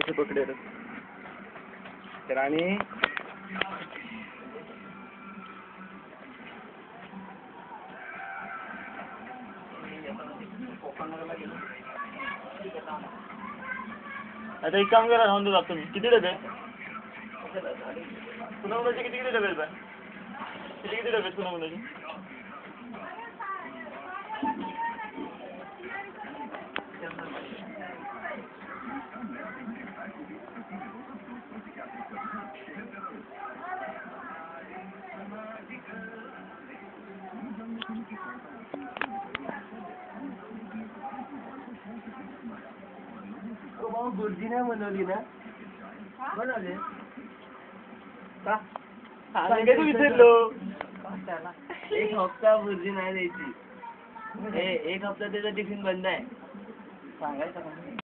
कसे पकडे तर आणि आता एक काम करा राहून देऊ लागतो मी. किती डबे पुनवण्याचे किती किती डबे आहेत? किती किती डबे आहेत पुनवण्याचे? गुरुजी नाही बनवली ना? बनवले का? सांगायचं विसरलो. एक हप्ता गुरुजी नाही द्यायची. एक हप्ता त्याचा टिफिन बंद आहे. सांगायचं